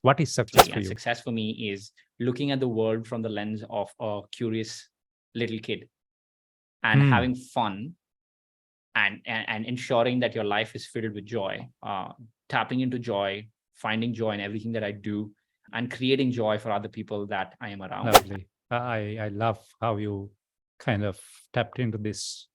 What is success for And you? success for me is looking at the world from the lens of a curious little kid and having fun and ensuring that your life is filled with joy, tapping into joy, finding joy in everything that I do, and creating joy for other people that I am around. Lovely. I love how you kind of tapped into this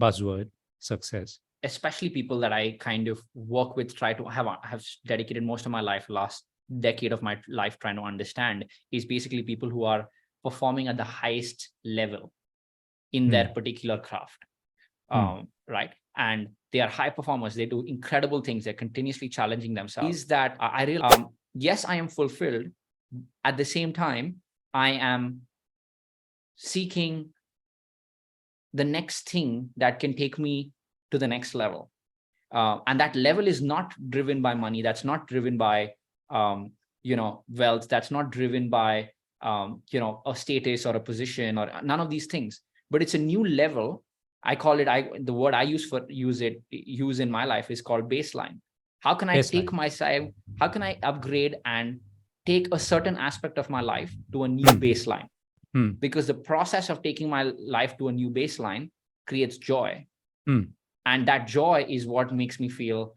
buzzword, success. Especially people that I kind of work with, try to have dedicated most of my life, last decade of my life, trying to understand, is basically people who are performing at the highest level in their particular craft. Right. And they are high performers. They do incredible things. They're continuously challenging themselves. Is that I really, yes, I am fulfilled. At the same time, I am seeking the next thing that can take me to the next level. And that level is not driven by money. That's not driven by, wealth. That's not driven by, a status or a position or none of these things. But it's a new level. I call it, the word I use in my life is called baseline. How can I take myself, how can I upgrade and take a certain aspect of my life to a new baseline? Because the process of taking my life to a new baseline creates joy. And that joy is what makes me feel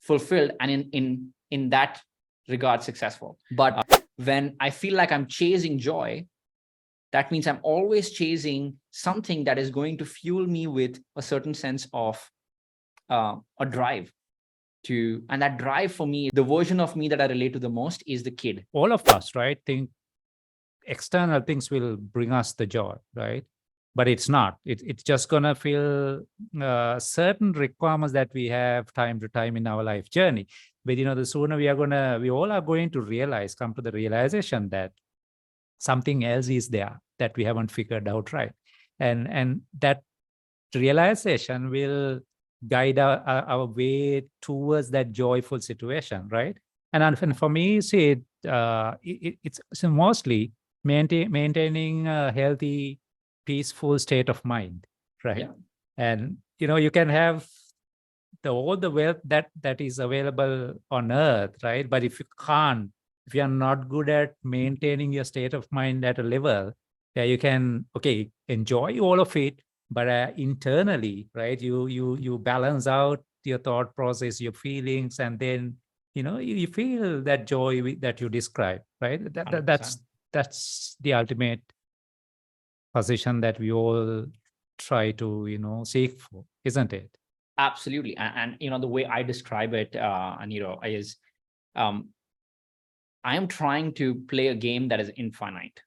fulfilled and in that regard successful. But when I feel like I'm chasing joy, that means I'm always chasing something that is going to fuel me with a certain sense of a drive to, and that drive for me, the version of me that I relate to the most is the kid. All of us, right, think external things will bring us the joy, right? But it's not. It's just gonna feel certain requirements that we have time to time in our life journey. But the sooner we all are going to come to the realization that something else is there that we haven't figured out, right? And that realization will guide our way towards that joyful situation, right? And for me, see, it's mostly maintaining a healthy, peaceful state of mind, right? Yeah. And you can have all the wealth that is available on earth, right? But if you are not good at maintaining your state of mind at a level, yeah, you can enjoy all of it, but internally, right, you balance out your thought process, your feelings, and then you feel that joy that you describe, right? That's the ultimate position that we all try to seek for, isn't it? Absolutely. And the way I describe it, is I am trying to play a game that is infinite.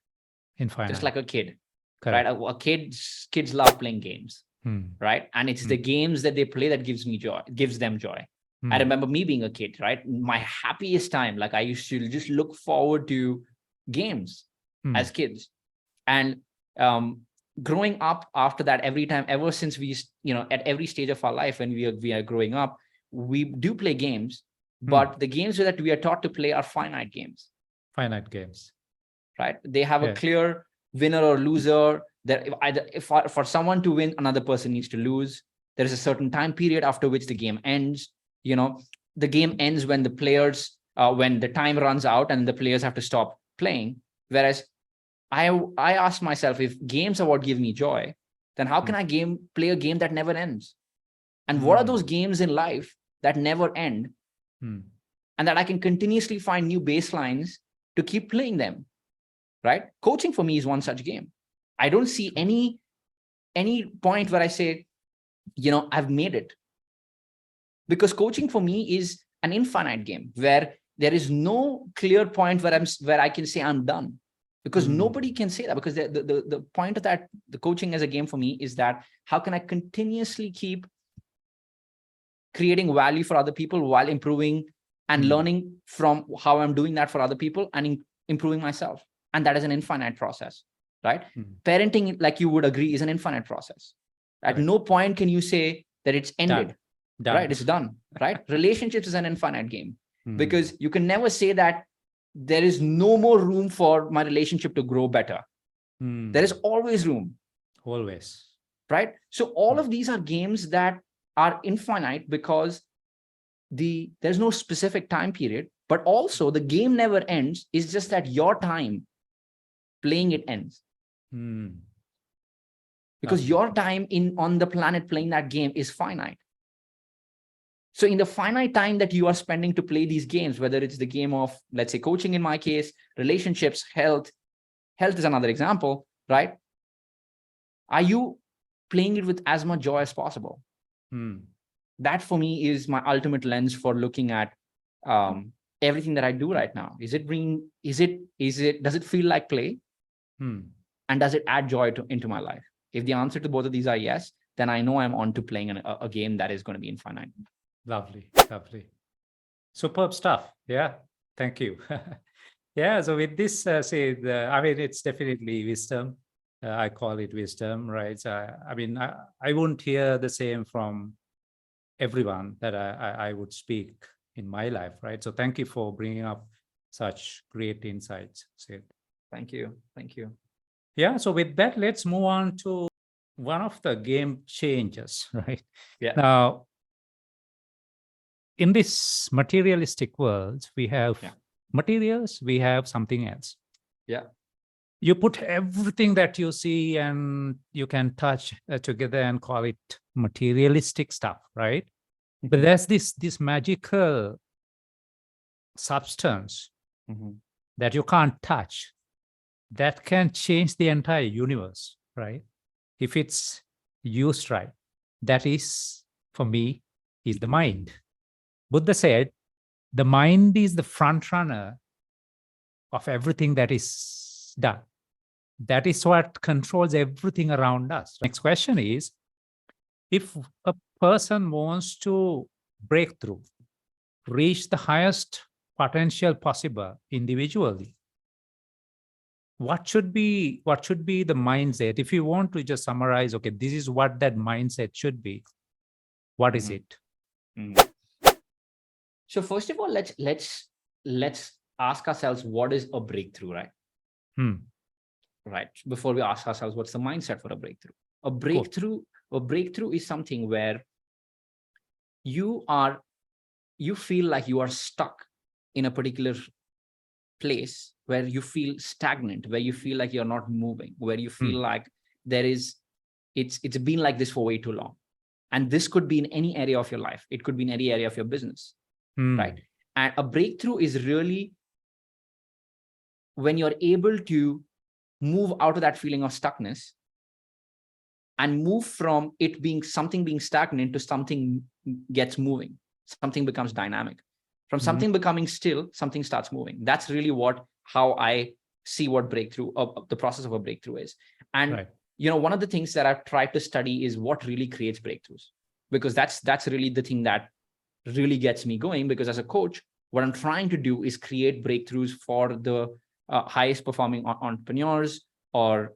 Just like a kid. Correct. Right? Kids love playing games. Right. And it's the games that they play that gives them joy. I remember me being a kid, right? My happiest time, like I used to just look forward to games as kids. And growing up after that, ever since we, at every stage of our life when we are growing up, we do play games, but the games that we are taught to play are finite games. Right? They have a clear winner or loser. That if for someone to win, another person needs to lose. There is a certain time period after which the game ends. The game ends when the players, when the time runs out and the players have to stop playing. Whereas I ask myself, if games are what give me joy, then how can I play a game that never ends? And what are those games in life that never end? And that I can continuously find new baselines to keep playing them, right? Coaching for me is one such game. I don't see any point where I say, I've made it. Because coaching for me is an infinite game where there is no clear point where I can say I'm done. Because nobody can say that, because the point of that, the coaching as a game for me is that how can I continuously keep creating value for other people while improving and learning from how I'm doing that for other people and improving myself. And that is an infinite process, right? Parenting, like you would agree, is an infinite process. At no point can you say that it's ended, done. Right? It's done, right? Relationships is an infinite game because you can never say that there is no more room for my relationship to grow better. There is always room. Always. Right? So all of these are games that are infinite because there's no specific time period. but also the game never ends. It's just that your time playing it ends. Because your time on the planet playing that game is finite. So in the finite time that you are spending to play these games, whether it's the game of, let's say, coaching in my case, relationships, health is another example, right? Are you playing it with as much joy as possible? That for me is my ultimate lens for looking at everything that I do right now. Does it feel like play? And does it add joy into my life? If the answer to both of these are yes, then I know I'm on to playing a game that is going to be infinite. Lovely. Superb stuff. Yeah. Thank you. Yeah. So with this, it's definitely wisdom. I call it wisdom, right? So, I wouldn't hear the same from everyone that I would speak in my life, right? So thank you for bringing up such great insights, Sid. Thank you. Yeah. So with that, let's move on to one of the game changers, right? Yeah. Now, in this materialistic world, we have materials, we have something else. Yeah. You put everything that you see and you can touch together and call it materialistic stuff, right? But there's this magical substance that you can't touch that can change the entire universe, right? If it's used right. That is, for me, is the mind. Buddha said, the mind is the front runner of everything that is done. That is what controls everything around us. Next question is, if a person wants to break through, reach the highest potential possible individually, what should be the mindset? If you want to just summarize, okay, this is what that mindset should be. What is it? So first of all, let's ask ourselves, what is a breakthrough, right? Right. Before we ask ourselves, what's the mindset for a breakthrough? A breakthrough is something where you feel like you are stuck in a particular place where you feel stagnant, where you feel like you're not moving, where you feel like it's been like this for way too long. And this could be in any area of your life. It could be in any area of your business, right? And a breakthrough is really when you're able to move out of that feeling of stuckness and move from it being something being stagnant to something gets moving, something becomes dynamic. From something becoming still, something starts moving. That's really how I see what breakthrough, the process of a breakthrough is. And one of the things that I've tried to study is what really creates breakthroughs, because that's really the thing that really gets me going. Because as a coach, what I'm trying to do is create breakthroughs for the highest performing entrepreneurs or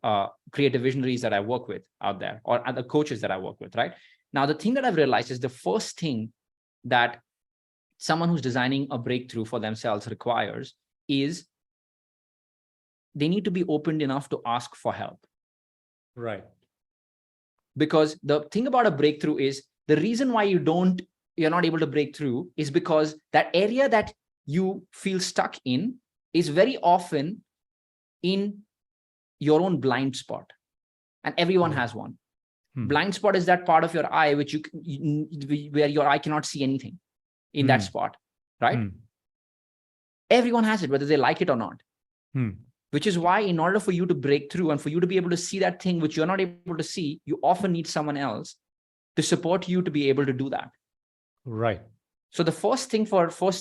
creative visionaries that I work with out there, or other coaches that I work with, right? Now, the thing that I've realized is the first thing that someone who's designing a breakthrough for themselves requires is they need to be open enough to ask for help. Right. Because the thing about a breakthrough is the reason why you're not able to break through is because that area that you feel stuck in is very often in your own blind spot. And everyone has one. Blind spot is that part of your eye where your eye cannot see anything in that spot, right? Everyone has it, whether they like it or not. Which is why in order for you to break through and for you to be able to see that thing which you're not able to see, you often need someone else to support you to be able to do that. Right. So the first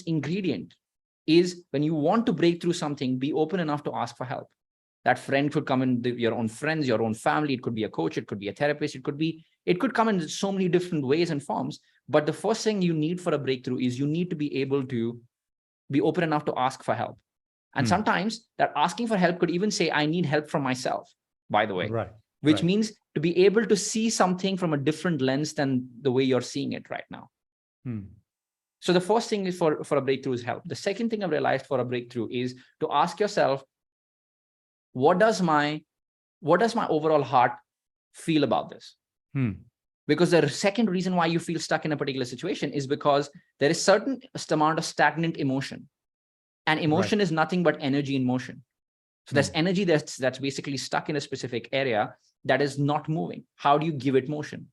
ingredient is, when you want to break through something, be open enough to ask for help. That friend could come in, your own friends, your own family. It could be a coach. It could be a therapist. It could come in so many different ways and forms. But the first thing you need for a breakthrough is you need to be able to be open enough to ask for help. And sometimes that asking for help could even say, I need help from myself, by the way, right. Which means to be able to see something from a different lens than the way you're seeing it right now. So the first thing is for a breakthrough is help. The second thing I've realized for a breakthrough is to ask yourself, what does my overall heart feel about this? Because the second reason why you feel stuck in a particular situation is because there is certain amount of stagnant emotion And emotion is nothing but energy in motion. So there's energy that's basically stuck in a specific area that is not moving. How do you give it motion?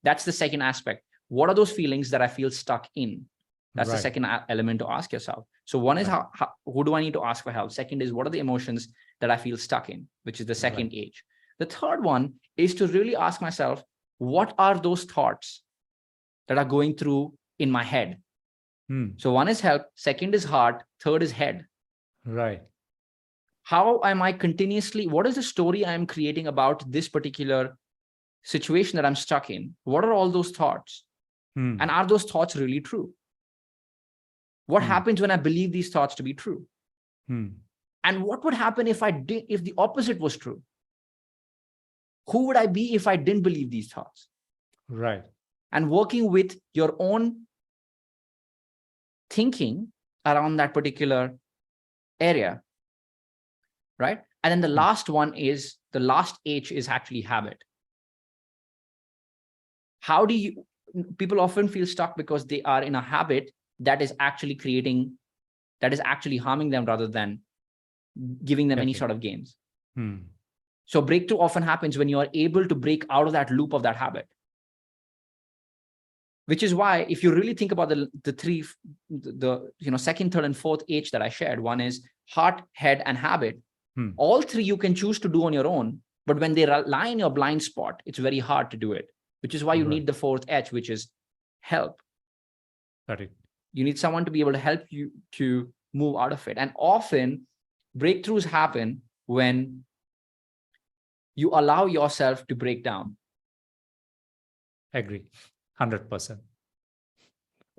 That's the second aspect. What are those feelings that I feel stuck in? That's the second element to ask yourself. So one is who do I need to ask for help? Second is, what are the emotions that I feel stuck in, which is the second age. The third one is to really ask myself, what are those thoughts that are going through in my head? So one is help, second is heart, third is head. Right. How am I continuously, what is the story I am creating about this particular situation that I'm stuck in? What are all those thoughts? And are those thoughts really true? What happens when I believe these thoughts to be true? And what would happen if if the opposite was true? Who would I be if I didn't believe these thoughts? Right. And working with your own thinking around that particular area, right? And then the last one is, the last H is actually habit. How do you, people often feel stuck because they are in a habit that is actually harming them rather than giving them any sort of gains. So breakthrough often happens when you are able to break out of that loop of that habit. Which is why, if you really think about the three, second, third, and fourth H that I shared, one is heart, head, and habit. All three you can choose to do on your own, but when they lie in your blind spot, it's very hard to do it, which is why you need the fourth H, which is help. Got it. You need someone to be able to help you to move out of it. And often breakthroughs happen when you allow yourself to break down. Agree. 100%.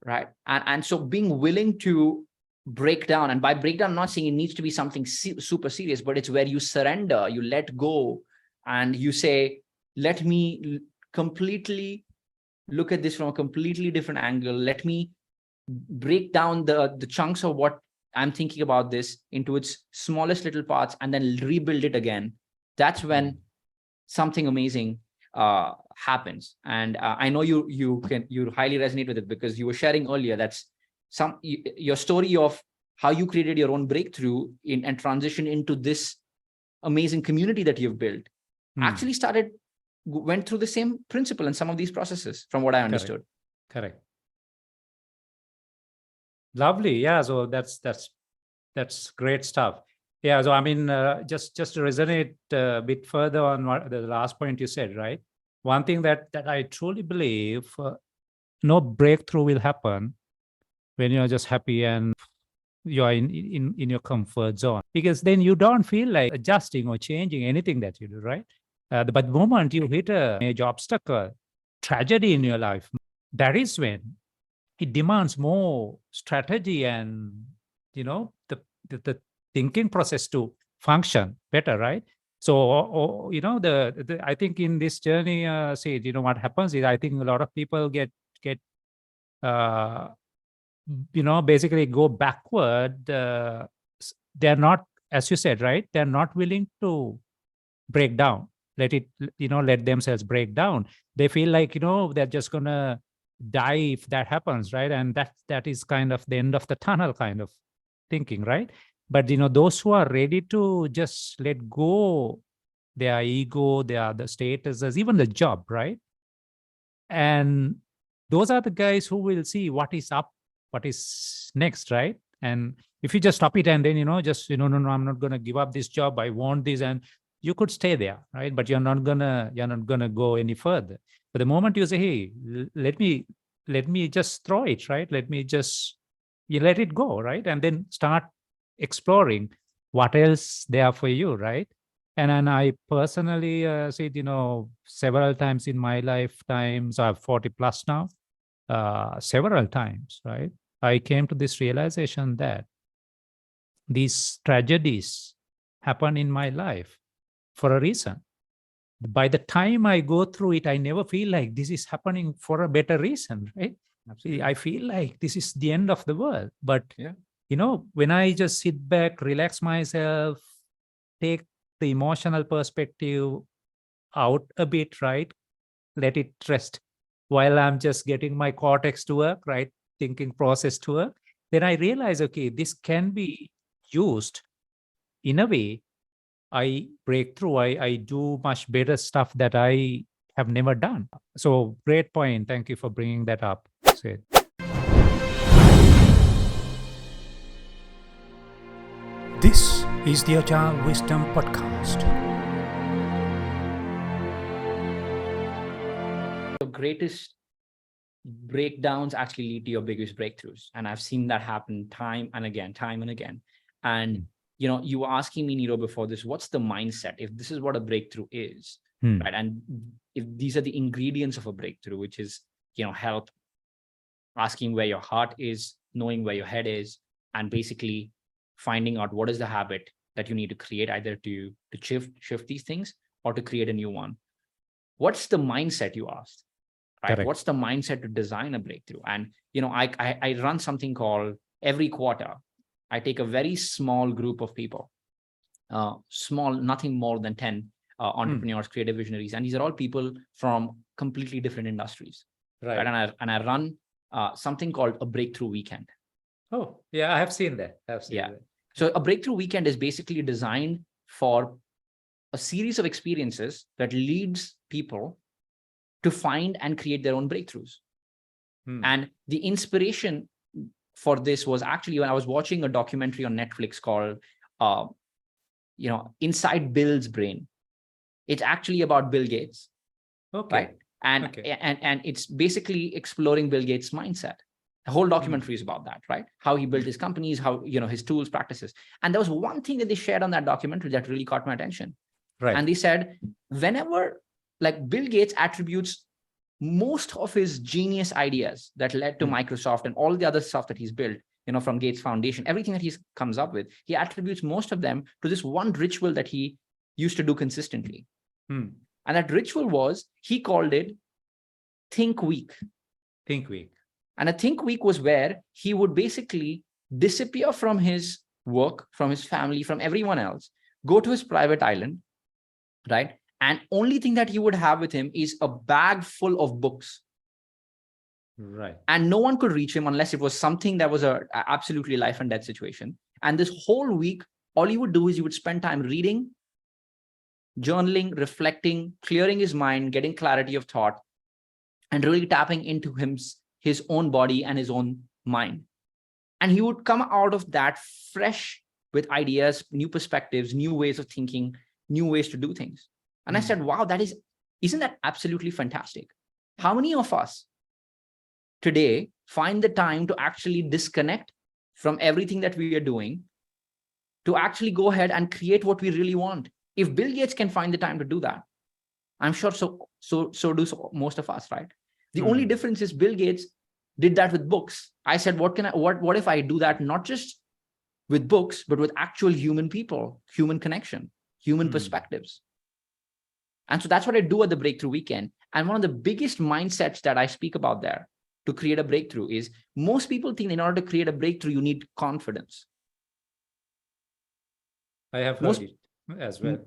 Right. And so being willing to break down, and by breakdown, I'm not saying it needs to be something super serious, but it's where you surrender, you let go, and you say, let me completely look at this from a completely different angle. Let me break down the chunks of what I'm thinking about this into its smallest little parts and then rebuild it again. That's when something amazing happens. And I know you highly resonate with it, because you were sharing earlier that's your story of how you created your own breakthrough and transition into this amazing community that you've built actually went through the same principle in some of these processes, from what I understood. Correct. Lovely. Yeah. So that's great stuff. Yeah. So I mean, just to resonate a bit further on what the last point you said, right? One thing that I truly believe, no breakthrough will happen when you're just happy and you're in your comfort zone, because then you don't feel like adjusting or changing anything that you do, right? But the moment you hit a major obstacle, tragedy in your life, that is when it demands more strategy and, the thinking process to function better, right? So, I think in this journey, Sid, what happens is, I think a lot of people get basically go backward. They're not, as you said, right? They're not willing to break down, let themselves break down. They feel like, they're just gonna die if that happens, right? And that is kind of the end of the tunnel kind of thinking, right? But those who are ready to just let go their ego, their the statuses, even the job, right? And those are the guys who will see what is up, what is next, right? And if you just stop it and then no, I'm not gonna give up this job, I want this, and you could stay there, right? But you're not gonna go any further. But the moment you say, hey, let me just throw it, right? You let it go, right? And then start exploring what else there for you, right? And I personally said, several times in my lifetimes, I'm 40 plus now, several times, right? I came to this realization that these tragedies happen in my life for a reason. By the time I go through it, I never feel like this is happening for a better reason, right? Absolutely. I feel like this is the end of the world. But, when I just sit back, relax myself, take the emotional perspective out a bit, right? Let it rest while I'm just getting my cortex to work, right? Thinking process to work. then I realized, okay, this can be used in a way. I break through, I do much better stuff that I have never done. So great point. Thank you for bringing that up, Sid. This is the Agile Wisdom Podcast. The greatest breakdowns actually lead to your biggest breakthroughs. And I've seen that happen time and again. And you were asking me, Niro, before this, what's the mindset? If this is what a breakthrough is, right? And if these are the ingredients of a breakthrough, which is, help, asking where your heart is, knowing where your head is, and basically finding out what is the habit that you need to create, either to shift these things or to create a new one. What's the mindset, you asked, right? Correct. What's the mindset to design a breakthrough? And, I run something called every quarter. I take a very small group of people, nothing more than 10 entrepreneurs, creative visionaries. And these are all people from completely different industries. Right. And I run something called a breakthrough weekend. Oh, yeah, I have seen that. So a breakthrough weekend is basically designed for a series of experiences that leads people to find and create their own breakthroughs. And the inspiration for this was actually when I was watching a documentary on Netflix called, Inside Bill's Brain. It's actually about Bill Gates. Okay. Right? And it's basically exploring Bill Gates' mindset. The whole documentary is about that, right? How he built his companies, how, his tools, practices. And there was one thing that they shared on that documentary that really caught my attention. Right. And they said, whenever, Bill Gates attributes most of his genius ideas that led to Microsoft and all the other stuff that he's built, from Gates Foundation, everything that he comes up with, he attributes most of them to this one ritual that he used to do consistently. And that ritual was, he called it Think Week. Think Week. And a Think Week was where he would basically disappear from his work, from his family, from everyone else, go to his private island, right? And only thing that he would have with him is a bag full of books. Right. And no one could reach him unless it was something that was a absolutely life and death situation. And this whole week, all he would do is he would spend time reading, journaling, reflecting, clearing his mind, getting clarity of thought, and really tapping into his own body and his own mind. And he would come out of that fresh with ideas, new perspectives, new ways of thinking, new ways to do things. And I said, wow, isn't that absolutely fantastic? How many of us today find the time to actually disconnect from everything that we are doing to actually go ahead and create what we really want? If Bill Gates can find the time to do that, I'm sure so do most of us, right? The only difference is Bill Gates did that with books. I said, what if I do that not just with books, but with actual human people, human connection, human perspectives? And so that's what I do at the Breakthrough Weekend. And one of the biggest mindsets that I speak about there to create a breakthrough is, most people think in order to create a breakthrough, you need confidence. I have heard it as well.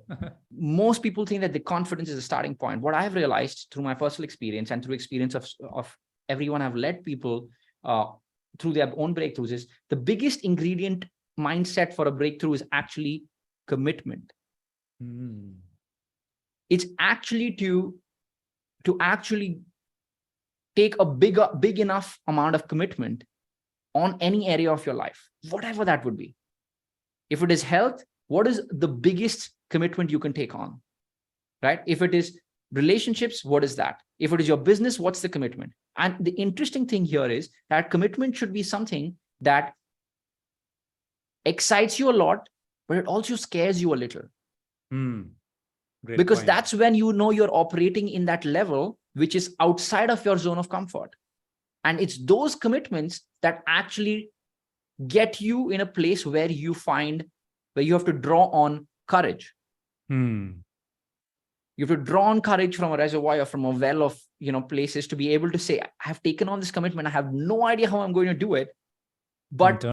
Most people think that the confidence is a starting point. What I've realized through my personal experience and through experience of everyone I've led people through their own breakthroughs is, the biggest ingredient mindset for a breakthrough is actually commitment. It's actually to actually take a big enough amount of commitment on any area of your life, whatever that would be. If it is health, what is the biggest commitment you can take on, right? If it is relationships, what is that? If it is your business, what's the commitment? And the interesting thing here is that commitment should be something that excites you a lot, but it also scares you a little. Because that's when you know you're operating in that level, which is outside of your zone of comfort. And it's those commitments that actually get you in a place where you have to draw on courage. You have to draw on courage from a reservoir or from a well of, places to be able to say, I have taken on this commitment. I have no idea how I'm going to do it, but